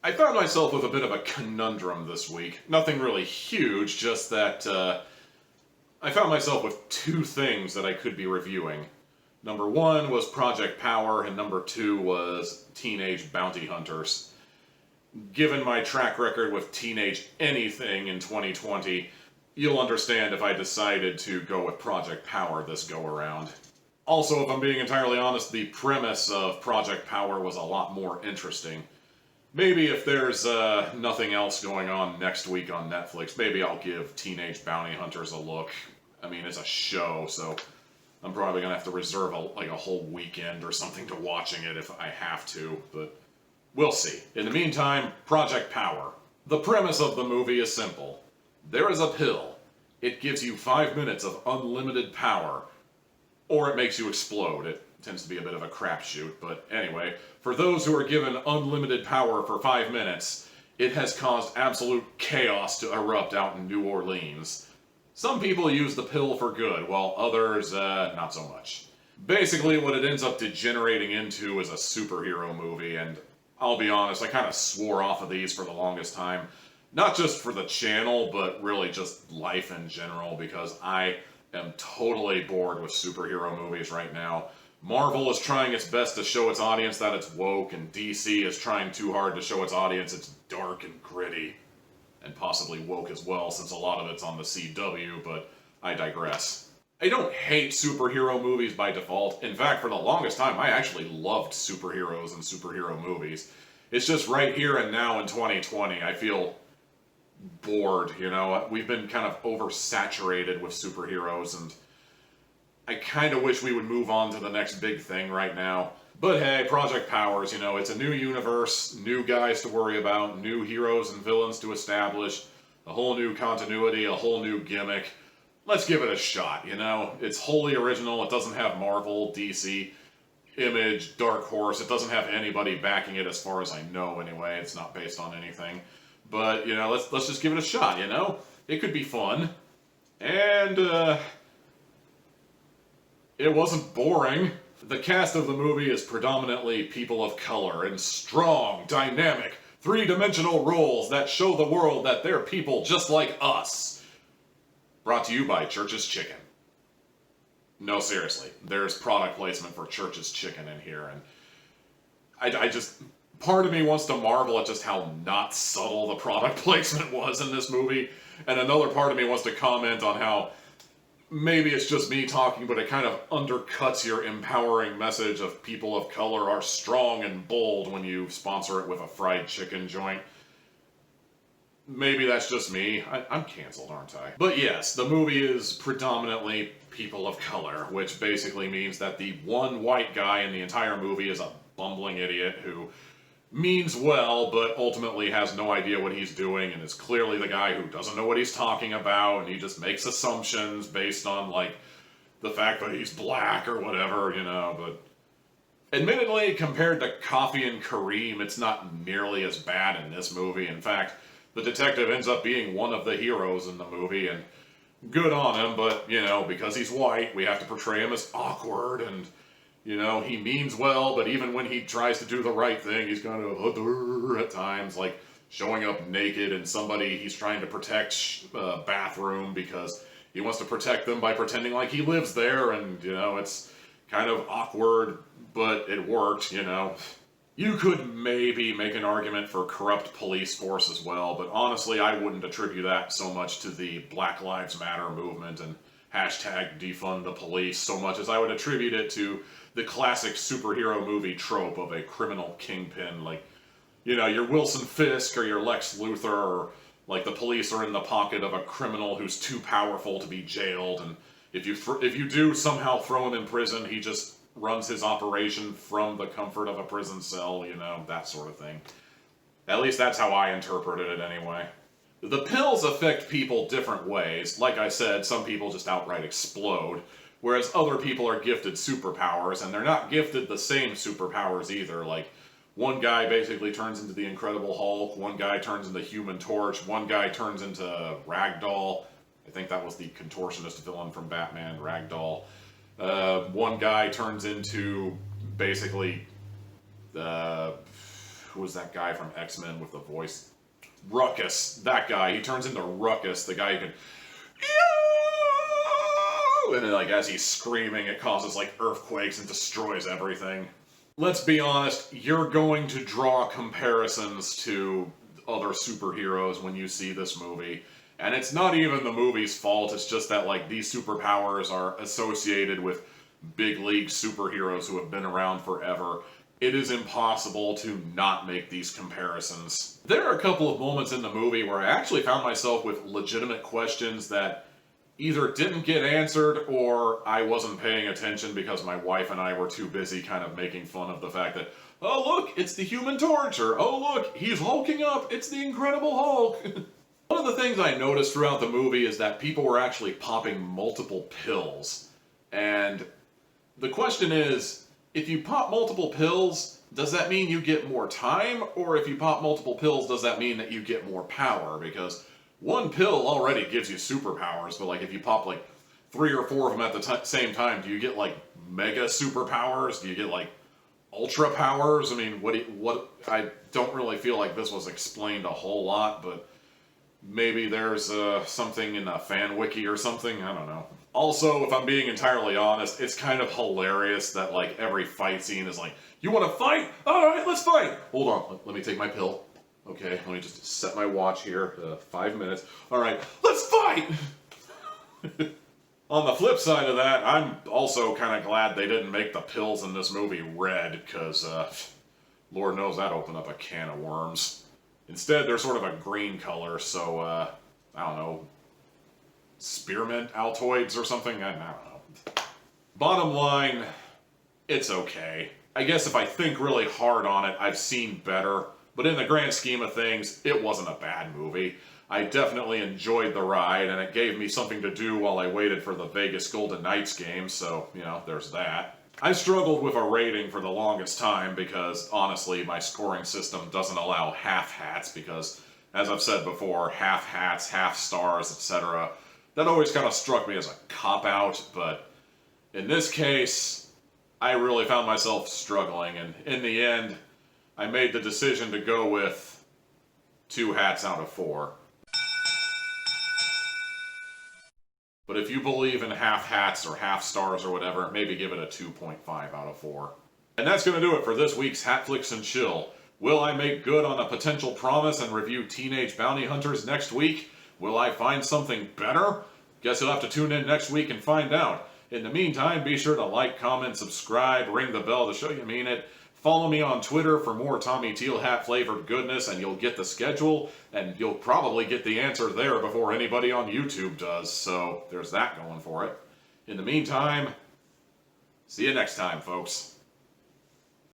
I found myself with a bit of a conundrum this week. Nothing really huge, just that I found myself with two things that I could be reviewing. Number one was Project Power, and number two was Teenage Bounty Hunters. Given my track record with teenage anything in 2020, you'll understand if I decided to go with Project Power this go-around. Also, if I'm being entirely honest, the premise of Project Power was a lot more interesting. Maybe if there's nothing else going on next week on Netflix, maybe I'll give Teenage Bounty Hunters a look. I mean, it's a show, so I'm probably going to have to reserve a whole weekend or something to watching it if I have to, but we'll see. In the meantime, Project Power. The premise of the movie is simple. There is a pill. It gives you 5 minutes of unlimited power, or it makes you explode. It tends to be a bit of a crapshoot, but anyway, for those who are given unlimited power for 5 minutes, it has caused absolute chaos to erupt out in New Orleans. Some people use the pill for good, while others, not so much. Basically, what it ends up degenerating into is a superhero movie, and I'll be honest, I kind of swore off of these for the longest time. Not just for the channel, but really just life in general, because I am totally bored with superhero movies right now. Marvel is trying its best to show its audience that it's woke, and DC is trying too hard to show its audience it's dark and gritty. And possibly woke as well, since a lot of it's on the CW, but I digress. I don't hate superhero movies by default. In fact, for the longest time, I actually loved superheroes and superhero movies. It's just right here and now in 2020, I feel bored, you know? We've been kind of oversaturated with superheroes, and I kind of wish we would move on to the next big thing right now. But hey, Project Powers, you know, it's a new universe, new guys to worry about, new heroes and villains to establish, a whole new continuity, a whole new gimmick. Let's give it a shot, you know? It's wholly original, it doesn't have Marvel, DC, Image, Dark Horse, it doesn't have anybody backing it as far as I know anyway, it's not based on anything. But, you know, let's just give it a shot, you know? It could be fun. And, it wasn't boring. The cast of the movie is predominantly people of color in strong, dynamic, three-dimensional roles that show the world that they're people just like us. Brought to you by Church's Chicken. No, seriously, there's product placement for Church's Chicken in here, and I just... Part of me wants to marvel at just how not subtle the product placement was in this movie, and another part of me wants to comment on how maybe it's just me talking, but it kind of undercuts your empowering message of people of color are strong and bold when you sponsor it with a fried chicken joint. Maybe that's just me. I'm canceled, aren't I? But yes, the movie is predominantly people of color, which basically means that the one white guy in the entire movie is a bumbling idiot who means well, but ultimately has no idea what he's doing, and is clearly the guy who doesn't know what he's talking about, and he just makes assumptions based on, like, the fact that he's black or whatever, you know, but... Admittedly, compared to Coffee and Kareem, it's not nearly as bad in this movie. In fact, the detective ends up being one of the heroes in the movie, and good on him, but, you know, because he's white, we have to portray him as awkward, and... You know, he means well, but even when he tries to do the right thing, he's kind of at times, like showing up naked in somebody he's trying to protect bathroom because he wants to protect them by pretending like he lives there, and, you know, it's kind of awkward, but it worked, you know. You could maybe make an argument for corrupt police force as well, but honestly, I wouldn't attribute that so much to the Black Lives Matter movement and hashtag defund the police so much as I would attribute it to the classic superhero movie trope of a criminal kingpin, like, you know, your Wilson Fisk or your Lex Luthor, or like the police are in the pocket of a criminal who's too powerful to be jailed, and if you do somehow throw him in prison, he just runs his operation from the comfort of a prison cell, you know, that sort of thing. At least that's how I interpreted it anyway. The pills affect people different ways. Like I said, some people just outright explode, whereas other people are gifted superpowers, and they're not gifted the same superpowers either. Like, one guy basically turns into the Incredible Hulk, one guy turns into Human Torch, one guy turns into Ragdoll. I think that was the contortionist villain from Batman, Ragdoll. One guy turns into, basically, who who was that guy from X-Men with the voice? Ruckus. That guy. He turns into Ruckus, the guy who can... And then, like, as he's screaming, it causes, like, earthquakes and destroys everything. Let's be honest, you're going to draw comparisons to other superheroes when you see this movie. And it's not even the movie's fault, it's just that, like, these superpowers are associated with big league superheroes who have been around forever. It is impossible to not make these comparisons. There are a couple of moments in the movie where I actually found myself with legitimate questions that either didn't get answered or I wasn't paying attention because my wife and I were too busy kind of making fun of the fact that, oh look, it's the Human Torch, or oh look, he's hulking up, it's the Incredible Hulk. One of the things I noticed throughout the movie is that people were actually popping multiple pills. And the question is, if you pop multiple pills, does that mean you get more time? Or if you pop multiple pills, does that mean that you get more power? Because one pill already gives you superpowers, but like if you pop like 3 or 4 of them at the same time, do you get like mega superpowers? Do you get like ultra powers? I mean, I don't really feel like this was explained a whole lot, but maybe there's something in a fan wiki or something, I don't know. Also, if I'm being entirely honest, it's kind of hilarious that like every fight scene is like, you want to fight? Alright, let's fight! Hold on, let me take my pill. Okay, let me just set my watch here, 5 minutes. Alright, let's fight! On the flip side of that, I'm also kind of glad they didn't make the pills in this movie red, because, Lord knows that opened up a can of worms. Instead, they're sort of a green color, so, I don't know, spearmint Altoids or something? I don't know. Bottom line, it's okay. I guess if I think really hard on it, I've seen better. But in the grand scheme of things, it wasn't a bad movie. I definitely enjoyed the ride, and it gave me something to do while I waited for the Vegas Golden Knights game, so, you know, there's that. I struggled with a rating for the longest time because, honestly, my scoring system doesn't allow half hats because, as I've said before, half hats, half stars, etc. That always kind of struck me as a cop-out, but in this case, I really found myself struggling, and in the end, I made the decision to go with 2 hats out of 4. But if you believe in half hats or half stars or whatever, maybe give it a 2.5 out of 4. And that's going to do it for this week's Hatflix and Chill. Will I make good on a potential promise and review Teenage Bounty Hunters next week? Will I find something better? Guess you'll have to tune in next week and find out. In the meantime, be sure to like, comment, subscribe, ring the bell to show you mean it. Follow me on Twitter for more Tommy Teal hat flavored goodness, and you'll get the schedule, and you'll probably get the answer there before anybody on YouTube does, so there's that going for it. In the meantime, see you next time, folks.